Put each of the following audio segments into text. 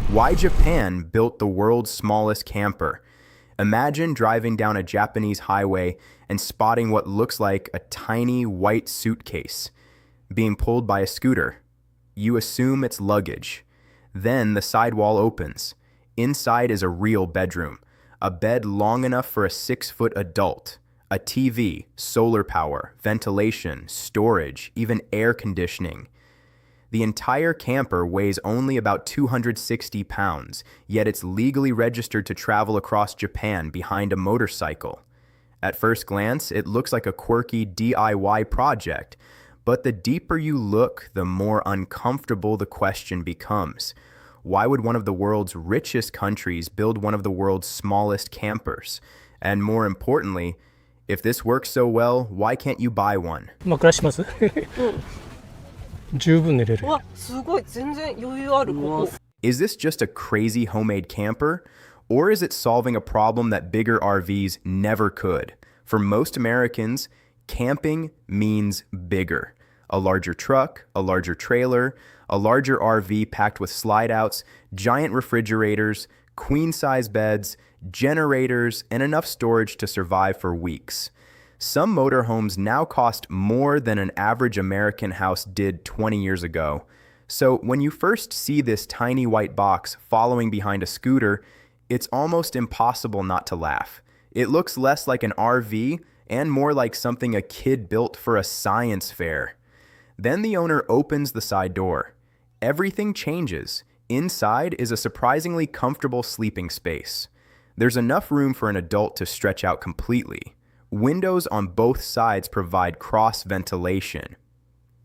Why Japan built the world's smallest camper. Imagine driving down a Japanese highway and spotting what looks like a tiny white suitcase being pulled by a scooter. You assume it's luggage. Then the sidewall opens. Inside is a real bedroom, a bed long enough for a 6-foot adult, a TV, solar power, ventilation, storage, even air conditioning. The entire camper weighs only about 260 pounds, yet it's legally registered to travel across Japan behind a motorcycle. At first glance, it looks like a quirky DIY project, but the deeper you look, the more uncomfortable the question becomes. Why would one of the world's richest countries build one of the world's smallest campers? And more importantly, if this works so well, why can't you buy one? まあ暮らします十分寝れる。うわ、すごい、全然余裕ある、ここ。Is this just a crazy homemade camper? Or is it solving a problem that bigger RVs never could? For most Americans, camping means bigger. A larger truck, a larger trailer, a larger RV packed with slide-outs, giant refrigerators, queen-size beds, generators, and enough storage to survive for weeks. Some motorhomes now cost more than an average American house did 20 years ago. So when you first see this tiny white box following behind a scooter, it's almost impossible not to laugh. It looks less like an RV and more like something a kid built for a science fair. Then the owner opens the side door. Everything changes. Inside is a surprisingly comfortable sleeping space. There's enough room for an adult to stretch out completely. Windows on both sides provide cross-ventilation.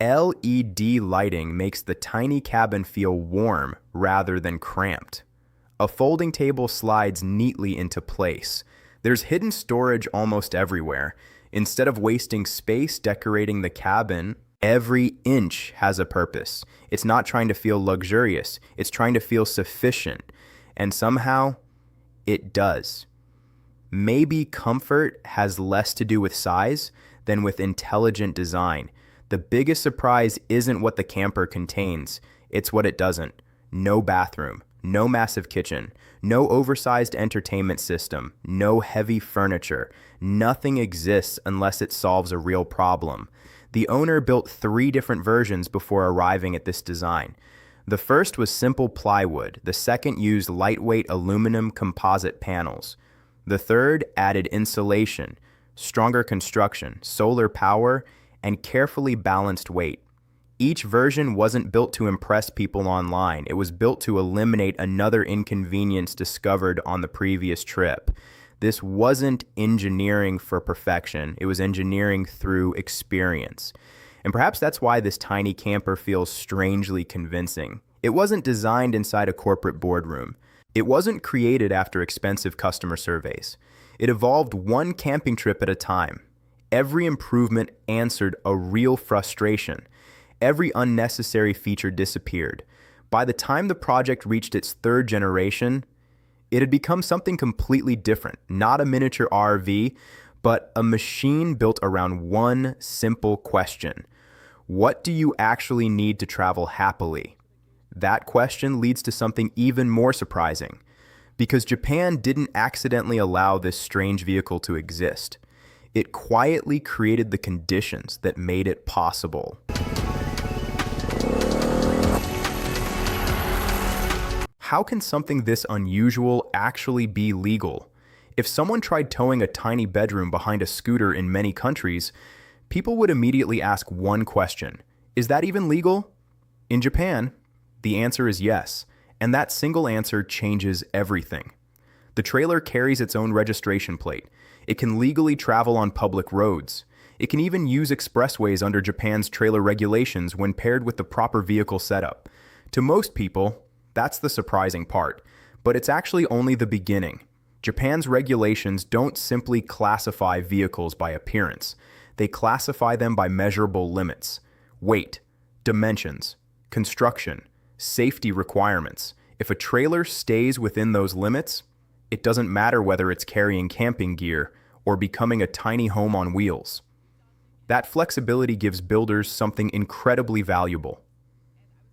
LED lighting makes the tiny cabin feel warm rather than cramped. A folding table slides neatly into place. There's hidden storage almost everywhere. Instead of wasting space decorating the cabin, every inch has a purpose. It's not trying to feel luxurious. It's trying to feel sufficient. And somehow, it does. Maybe comfort has less to do with size than with intelligent design. The biggest surprise isn't what the camper contains, it's what it doesn't. No bathroom, no massive kitchen, no oversized entertainment system, no heavy furniture. Nothing exists unless it solves a real problem. The owner built 3 different versions before arriving at this design. The first was simple plywood. The second used lightweight aluminum composite panels. The third added insulation, stronger construction, solar power, and carefully balanced weight. Each version wasn't built to impress people online. It was built to eliminate another inconvenience discovered on the previous trip. This wasn't engineering for perfection. It was engineering through experience. And perhaps that's why this tiny camper feels strangely convincing. It wasn't designed inside a corporate boardroom. It wasn't created after expensive customer surveys. It evolved one camping trip at a time. Every improvement answered a real frustration. Every unnecessary feature disappeared. By the time the project reached its 3rd generation, it had become something completely different. Not a miniature RV, but a machine built around one simple question. What do you actually need to travel happily? That question leads to something even more surprising, because Japan didn't accidentally allow this strange vehicle to exist. It quietly created the conditions that made it possible. How can something this unusual actually be legal? If someone tried towing a tiny bedroom behind a scooter in many countries, people would immediately ask one question: is that even legal? In Japan, the answer is yes, and that single answer changes everything. The trailer carries its own registration plate. It can legally travel on public roads. It can even use expressways under Japan's trailer regulations when paired with the proper vehicle setup. To most people, that's the surprising part, but it's actually only the beginning. Japan's regulations don't simply classify vehicles by appearance. They classify them by measurable limits: weight, dimensions, construction, safety requirements. If a trailer stays within those limits, it doesn't matter whether it's carrying camping gear or becoming a tiny home on wheels. That flexibility gives builders something incredibly valuable: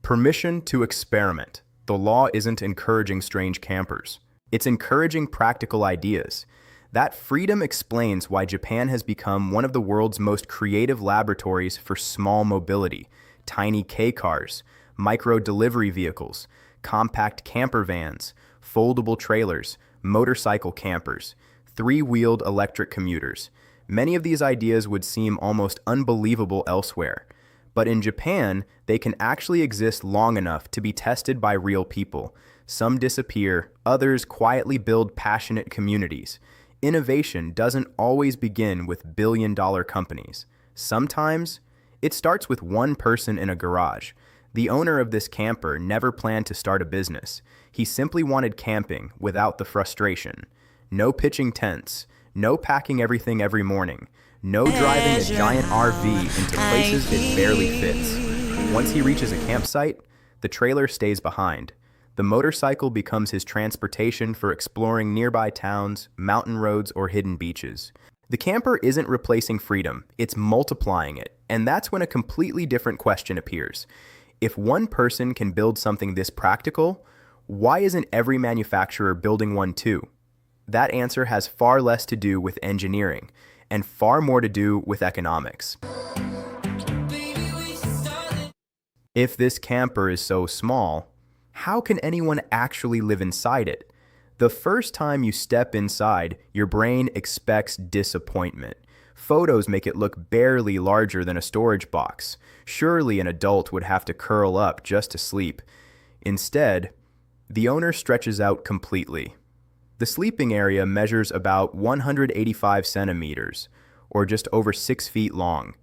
permission to experiment. The law isn't encouraging strange campers. It's encouraging practical ideas. That freedom explains why Japan has become one of the world's most creative laboratories for small mobility, tiny K-cars, micro-delivery vehicles, compact camper vans, foldable trailers, motorcycle campers, three-wheeled electric commuters. Many of these ideas would seem almost unbelievable elsewhere. But in Japan, they can actually exist long enough to be tested by real people. Some disappear, others quietly build passionate communities. Innovation doesn't always begin with billion-dollar companies. Sometimes, it starts with one person in a garage. The owner of this camper never planned to start a business. He simply wanted camping without the frustration. No pitching tents, no packing everything every morning, no driving a giant RV into places it barely fits. Once he reaches a campsite, the trailer stays behind. The motorcycle becomes his transportation for exploring nearby towns, mountain roads, or hidden beaches. The camper isn't replacing freedom, it's multiplying it, and that's when a completely different question appears. If one person can build something this practical, why isn't every manufacturer building one too? That answer has far less to do with engineering and far more to do with economics. If this camper is so small, how can anyone actually live inside it? The first time you step inside, your brain expects disappointment. Photos make it look barely larger than a storage box. Surely an adult would have to curl up just to sleep. Instead, the owner stretches out completely. The sleeping area measures about 185 centimeters, or just over 6 feet long.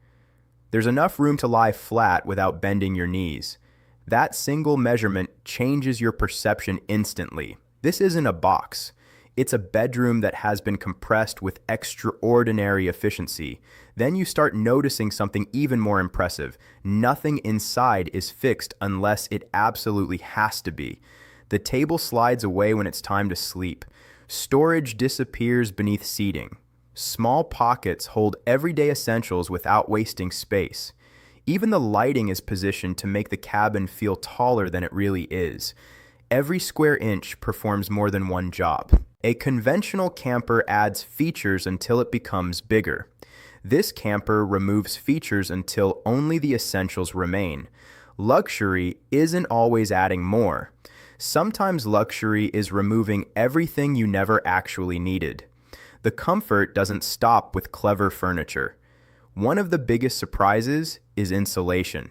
There's enough room to lie flat without bending your knees. That single measurement changes your perception instantly. This isn't a box. It's a bedroom that has been compressed with extraordinary efficiency. Then you start noticing something even more impressive. Nothing inside is fixed unless it absolutely has to be. The table slides away when it's time to sleep. Storage disappears beneath seating. Small pockets hold everyday essentials without wasting space. Even the lighting is positioned to make the cabin feel taller than it really is. Every square inch performs more than one job. A conventional camper adds features until it becomes bigger. This camper removes features until only the essentials remain. Luxury isn't always adding more. Sometimes luxury is removing everything you never actually needed. The comfort doesn't stop with clever furniture. One of the biggest surprises is insulation.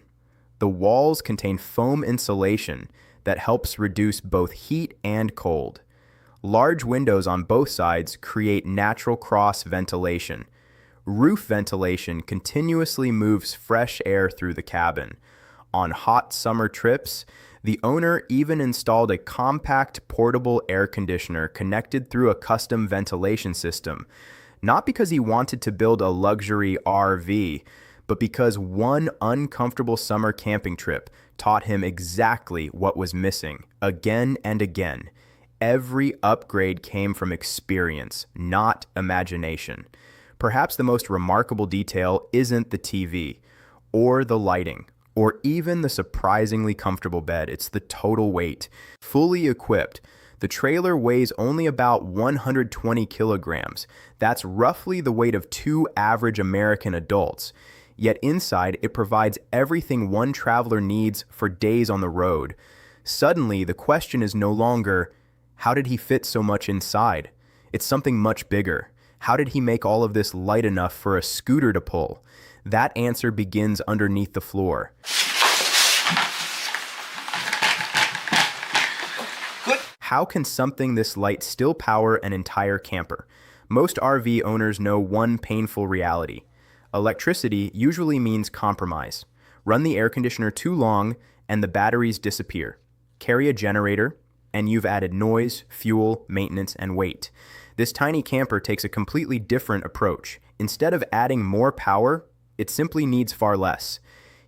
The walls contain foam insulation that helps reduce both heat and cold. Large windows on both sides create natural cross ventilation. Roof ventilation continuously moves fresh air through the cabin. On hot summer trips, the owner even installed a compact portable air conditioner connected through a custom ventilation system, not because he wanted to build a luxury RV, but because one uncomfortable summer camping trip taught him exactly what was missing, again and again. Every upgrade came from experience, not imagination. Perhaps the most remarkable detail isn't the TV, or the lighting, or even the surprisingly comfortable bed. It's the total weight. Fully equipped, the trailer weighs only about 120 kilograms. That's roughly the weight of 2 average American adults. Yet inside, it provides everything one traveler needs for days on the road. Suddenly, the question is no longer, how did he fit so much inside? It's something much bigger. How did he make all of this light enough for a scooter to pull? That answer begins underneath the floor. How can something this light still power an entire camper? Most RV owners know one painful reality. Electricity usually means compromise. Run the air conditioner too long and the batteries disappear. Carry a generator, and you've added noise, fuel, maintenance, and weight. This tiny camper takes a completely different approach. Instead of adding more power, it simply needs far less.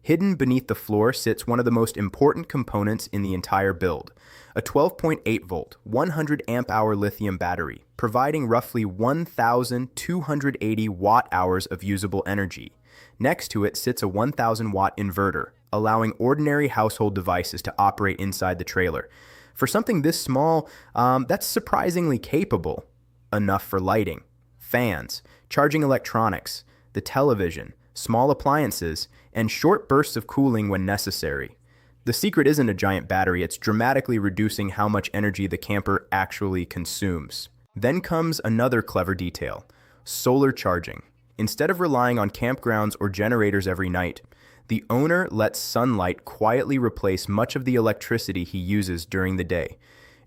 Hidden beneath the floor sits one of the most important components in the entire build, a 12.8 volt, 100 amp hour lithium battery, providing roughly 1,280 watt hours of usable energy. Next to it sits a 1,000 watt inverter, allowing ordinary household devices to operate inside the trailer. For something this small, that's surprisingly capable. Enough for lighting, fans, charging electronics, the television, small appliances, and short bursts of cooling when necessary. The secret isn't a giant battery, it's dramatically reducing how much energy the camper actually consumes. Then comes another clever detail: solar charging. Instead of relying on campgrounds or generators every night, the owner lets sunlight quietly replace much of the electricity he uses during the day.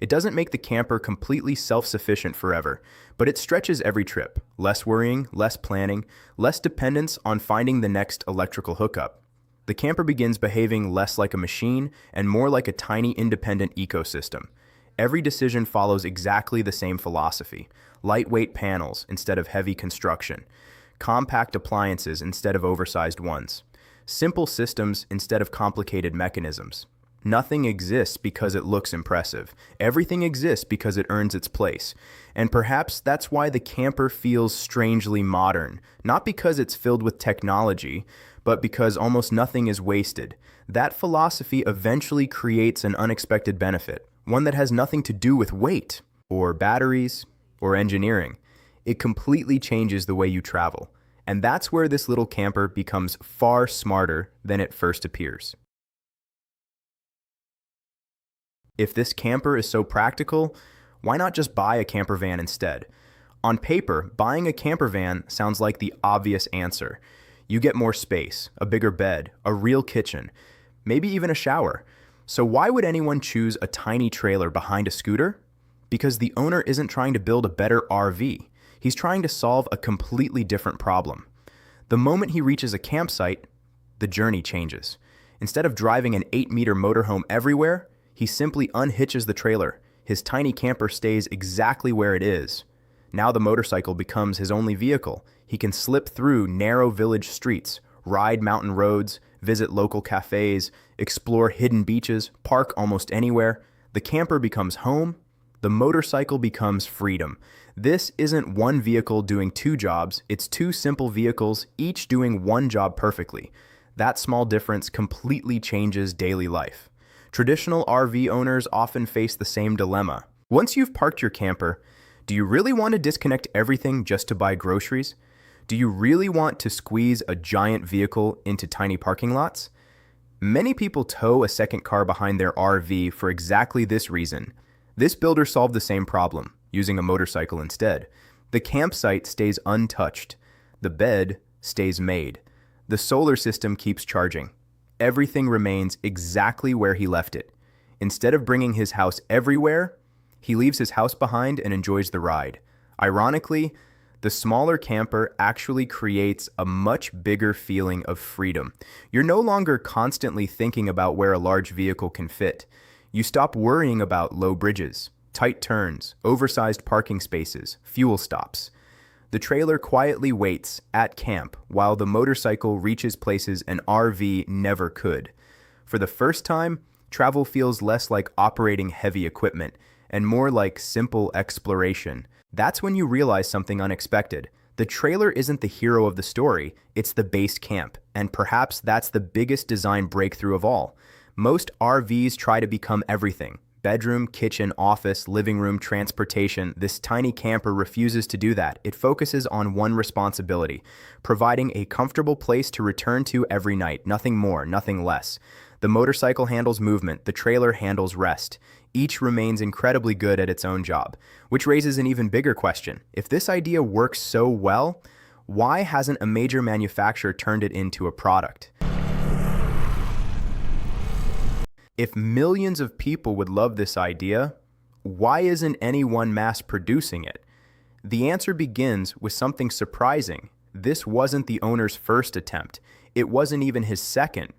It doesn't make the camper completely self-sufficient forever, but it stretches every trip. Less worrying, less planning, less dependence on finding the next electrical hookup. The camper begins behaving less like a machine and more like a tiny independent ecosystem. Every decision follows exactly the same philosophy: lightweight panels instead of heavy construction, compact appliances instead of oversized ones, simple systems instead of complicated mechanisms. Nothing exists because it looks impressive. Everything exists because it earns its place. And perhaps that's why the camper feels strangely modern, not because it's filled with technology, but because almost nothing is wasted. That philosophy eventually creates an unexpected benefit, one that has nothing to do with weight, or batteries, or engineering. It completely changes the way you travel. And that's where this little camper becomes far smarter than it first appears. If this camper is so practical, why not just buy a camper van instead? On paper, buying a camper van sounds like the obvious answer. You get more space, a bigger bed, a real kitchen, maybe even a shower. So why would anyone choose a tiny trailer behind a scooter? Because the owner isn't trying to build a better RV. He's trying to solve a completely different problem. The moment he reaches a campsite, the journey changes. Instead of driving an 8-meter motorhome everywhere, he simply unhitches the trailer. His tiny camper stays exactly where it is. Now the motorcycle becomes his only vehicle. He can slip through narrow village streets, ride mountain roads, visit local cafes, explore hidden beaches, park almost anywhere. The camper becomes home. The motorcycle becomes freedom. This isn't one vehicle doing two jobs. It's two simple vehicles, each doing one job perfectly. That small difference completely changes daily life. Traditional RV owners often face the same dilemma. Once you've parked your camper, do you really want to disconnect everything just to buy groceries? Do you really want to squeeze a giant vehicle into tiny parking lots? Many people tow a second car behind their RV for exactly this reason. This builder solved the same problem, using a motorcycle instead. The campsite stays untouched. The bed stays made. The solar system keeps charging. Everything remains exactly where he left it. Instead of bringing his house everywhere, he leaves his house behind and enjoys the ride. Ironically, the smaller camper actually creates a much bigger feeling of freedom. You're no longer constantly thinking about where a large vehicle can fit. You stop worrying about low bridges, tight turns, oversized parking spaces, fuel stops. The trailer quietly waits at camp while the motorcycle reaches places an RV never could. For the first time, travel feels less like operating heavy equipment and more like simple exploration. That's when you realize something unexpected. The trailer isn't the hero of the story, it's the base camp, and perhaps that's the biggest design breakthrough of all. Most RVs try to become everything: bedroom, kitchen, office, living room, transportation. This tiny camper refuses to do that. It focuses on one responsibility: providing a comfortable place to return to every night. Nothing more, nothing less. The motorcycle handles movement, the trailer handles rest. Each remains incredibly good at its own job, which raises an even bigger question. If this idea works so well, why hasn't a major manufacturer turned it into a product? If millions of people would love this idea, why isn't anyone mass producing it? The answer begins with something surprising. This wasn't the owner's first attempt. It wasn't even his second.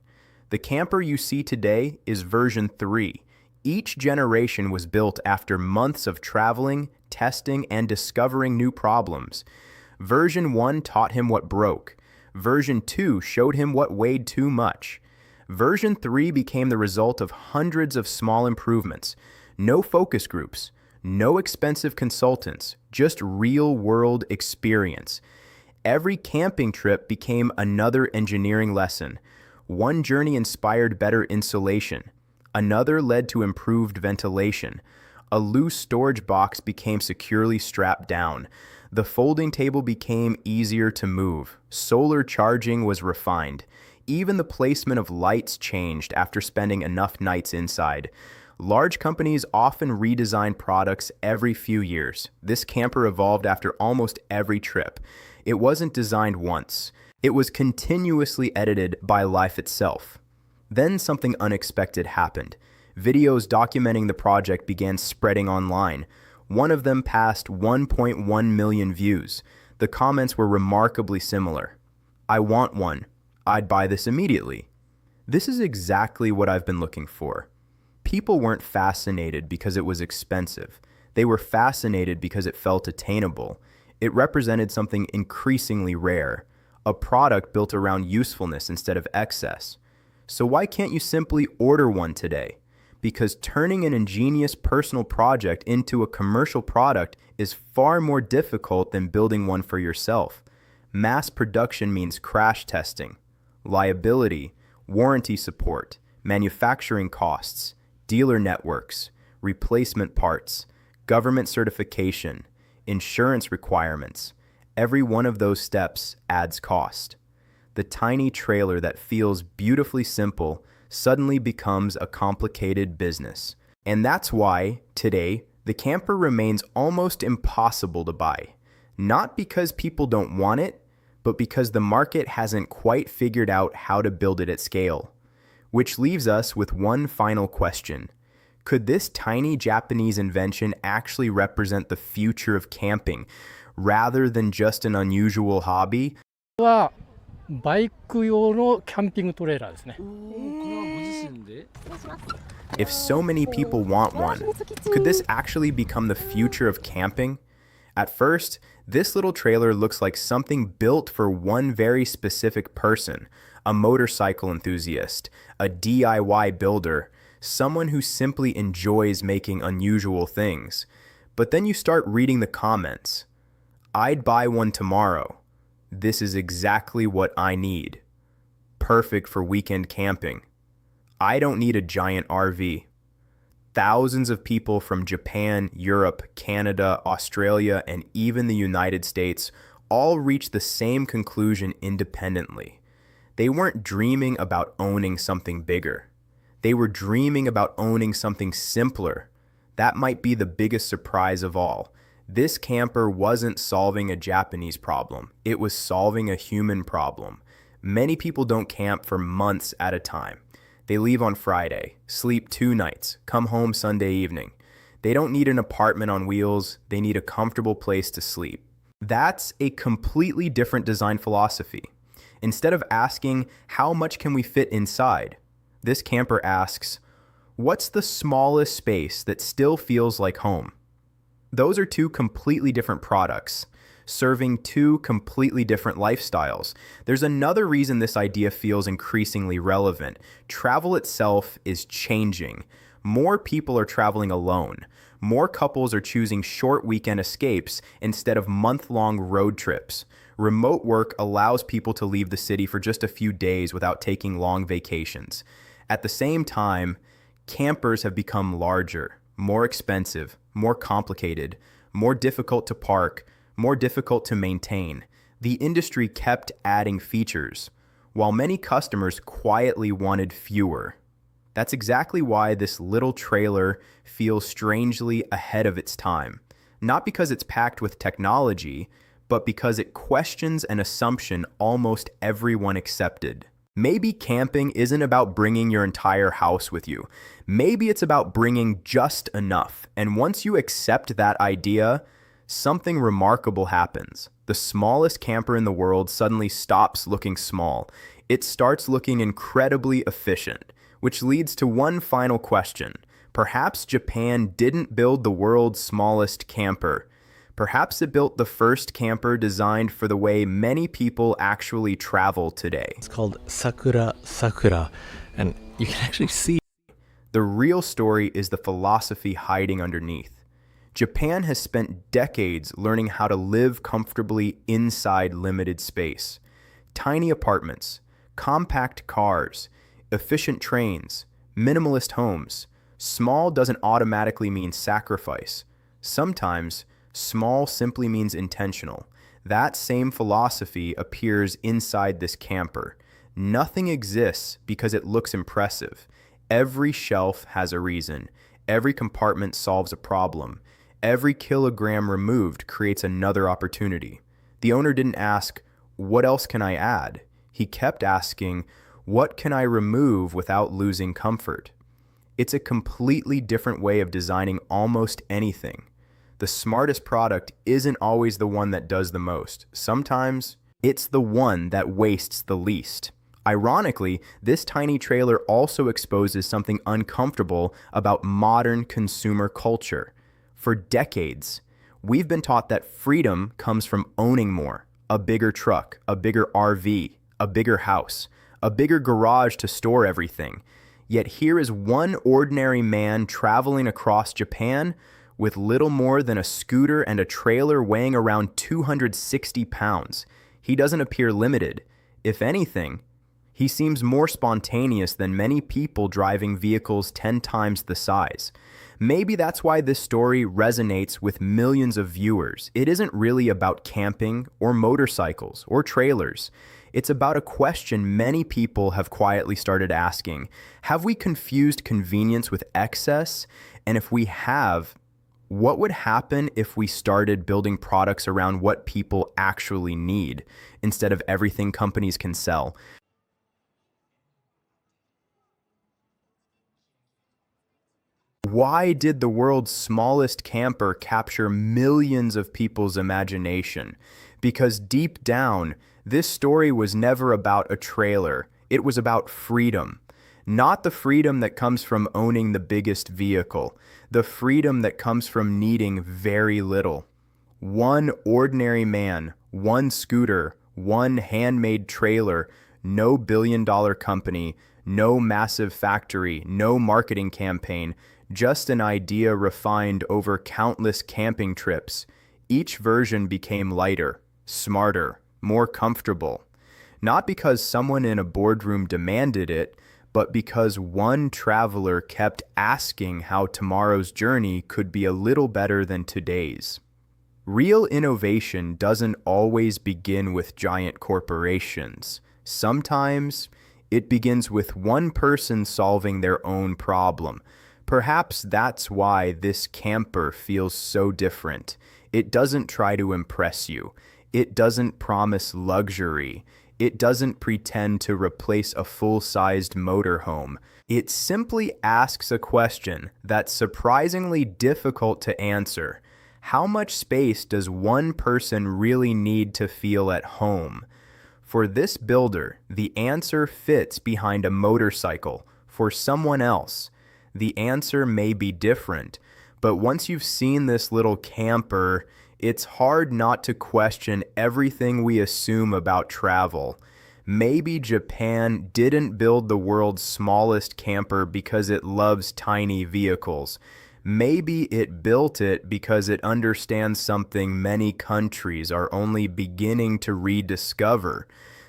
The camper you see today is version 3. Each generation was built after months of traveling, testing, and discovering new problems. Version 1 taught him what broke. Version 2 showed him what weighed too much. Version 3 became the result of hundreds of small improvements. No focus groups, no expensive consultants, just real-world experience. Every camping trip became another engineering lesson. One journey inspired better insulation. Another led to improved ventilation. A loose storage box became securely strapped down. The folding table became easier to move. Solar charging was refined. Even the placement of lights changed after spending enough nights inside. Large companies often redesign products every few years. This camper evolved after almost every trip. It wasn't designed once. It was continuously edited by life itself. Then something unexpected happened. Videos documenting the project began spreading online. One of them passed 1.1 million views. The comments were remarkably similar. "I want one. I'd buy this immediately." This is exactly what I've been looking for. People weren't fascinated because it was expensive. They were fascinated because it felt attainable. It represented something increasingly rare, a product built around usefulness instead of excess. So why can't you simply order one today? Because turning an ingenious personal project into a commercial product is far more difficult than building one for yourself. Mass production means crash testing, liability, warranty support, manufacturing costs, dealer networks, replacement parts, government certification, insurance requirements. Every one of those steps adds cost. The tiny trailer that feels beautifully simple suddenly becomes a complicated business. And that's why, today, the camper remains almost impossible to buy. Not because people don't want it, but because the market hasn't quite figured out how to build it at scale. Which leaves us with one final question. Could this tiny Japanese invention actually represent the future of camping, rather than just an unusual hobby? はバイク用のキャンピングトレーラーですね。If so many people want one, could this actually become the future of camping? At first, this little trailer looks like something built for one very specific person, a motorcycle enthusiast, a DIY builder, someone who simply enjoys making unusual things. But then you start reading the comments. "I'd buy one tomorrow. This is exactly what I need. Perfect for weekend camping. I don't need a giant RV." Thousands of people from Japan, Europe, Canada, Australia, and even the United States all reached the same conclusion independently. They weren't dreaming about owning something bigger. They were dreaming about owning something simpler. That might be the biggest surprise of all. This camper wasn't solving a Japanese problem. It was solving a human problem. Many people don't camp for months at a time. They leave on Friday, sleep 2 nights, come home Sunday evening. They don't need an apartment on wheels. They need a comfortable place to sleep. That's a completely different design philosophy. Instead of asking, "How much can we fit inside?" this camper asks, "What's the smallest space that still feels like home?" Those are two completely different products, serving two completely different lifestyles. There's another reason this idea feels increasingly relevant. Travel itself is changing. More people are traveling alone. More couples are choosing short weekend escapes instead of month-long road trips. Remote work allows people to leave the city for just a few days without taking long vacations. At the same time, campers have become larger, more expensive, more complicated, more difficult to park, more difficult to maintain. The industry kept adding features, while many customers quietly wanted fewer. That's exactly why this little trailer feels strangely ahead of its time. Not because it's packed with technology, but because it questions an assumption almost everyone accepted. Maybe camping isn't about bringing your entire house with you. Maybe it's about bringing just enough. And once you accept that idea, something remarkable happens. The smallest camper in the world suddenly stops looking small. It starts looking incredibly efficient, which leads to one final question. Perhaps Japan didn't build the world's smallest camper. Perhaps it built the first camper designed for the way many people actually travel today. It's called Sakura Sakura, and you can actually see. The real story is the philosophy hiding underneath. Japan has spent decades learning how to live comfortably inside limited space. Tiny apartments, compact cars, efficient trains, minimalist homes. Small doesn't automatically mean sacrifice. Sometimes, small simply means intentional. That same philosophy appears inside this camper. Nothing exists because it looks impressive. Every shelf has a reason. Every compartment solves a problem. Every kilogram removed creates another opportunity. The owner didn't ask, "What else can I add?" He kept asking, "What can I remove without losing comfort?" It's a completely different way of designing almost anything. The smartest product isn't always the one that does the most. Sometimes it's the one that wastes the least. Ironically, this tiny trailer also exposes something uncomfortable about modern consumer culture. For decades, we've been taught that freedom comes from owning more, a bigger truck, a bigger RV, a bigger house, a bigger garage to store everything. Yet here is one ordinary man traveling across Japan with little more than a scooter and a trailer weighing around 260 pounds. He doesn't appear limited. If anything, he seems more spontaneous than many people driving vehicles 10 times the size. Maybe that's why this story resonates with millions of viewers. It isn't really about camping or motorcycles or trailers. It's about a question many people have quietly started asking. Have we confused convenience with excess? And if we have, what would happen if we started building products around what people actually need instead of everything companies can sell? Why did the world's smallest camper capture millions of people's imagination? Because deep down, this story was never about a trailer. It was about freedom. Not the freedom that comes from owning the biggest vehicle, the freedom that comes from needing very little. One ordinary man, one scooter, one handmade trailer, no billion-dollar company, no massive factory, no marketing campaign, just an idea refined over countless camping trips. Each version became lighter, smarter, more comfortable. Not because someone in a boardroom demanded it, but because one traveler kept asking how tomorrow's journey could be a little better than today's. Real innovation doesn't always begin with giant corporations. Sometimes it begins with one person solving their own problem. Perhaps that's why this camper feels so different. It doesn't try to impress you. It doesn't promise luxury. It doesn't pretend to replace a full-sized motorhome. It simply asks a question that's surprisingly difficult to answer. How much space does one person really need to feel at home? For this builder, the answer fits behind a motorcycle. For someone else, the answer may be different. But once you've seen this little camper, it's hard not to question everything we assume about travel. Maybe Japan didn't build the world's smallest camper because it loves tiny vehicles. Maybe it built it because it understands something many countries are only beginning to rediscover.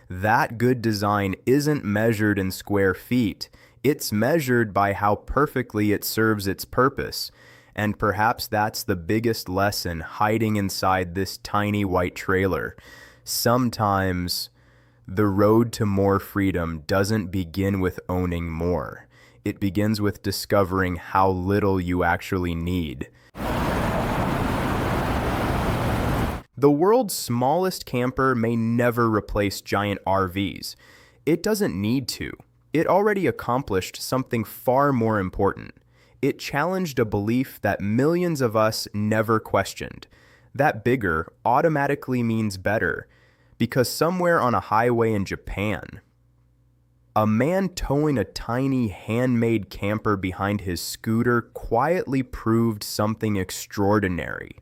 That good design isn't measured in square feet. It's measured by how perfectly it serves its purpose. And perhaps that's the biggest lesson hiding inside this tiny white trailer. Sometimes the road to more freedom doesn't begin with owning more. It begins with discovering how little you actually need. The world's smallest camper may never replace giant RVs. It doesn't need to. It already accomplished something far more important. It challenged a belief that millions of us never questioned. That bigger automatically means better, because somewhere on a highway in Japan, a man towing a tiny handmade camper behind his scooter quietly proved something extraordinary.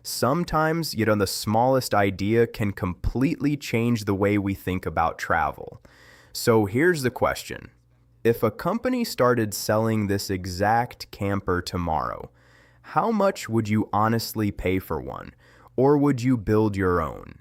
Sometimes, the smallest idea can completely change the way we think about travel. So here's the question. If a company started selling this exact camper tomorrow, how much would you honestly pay for one? Or would you build your own?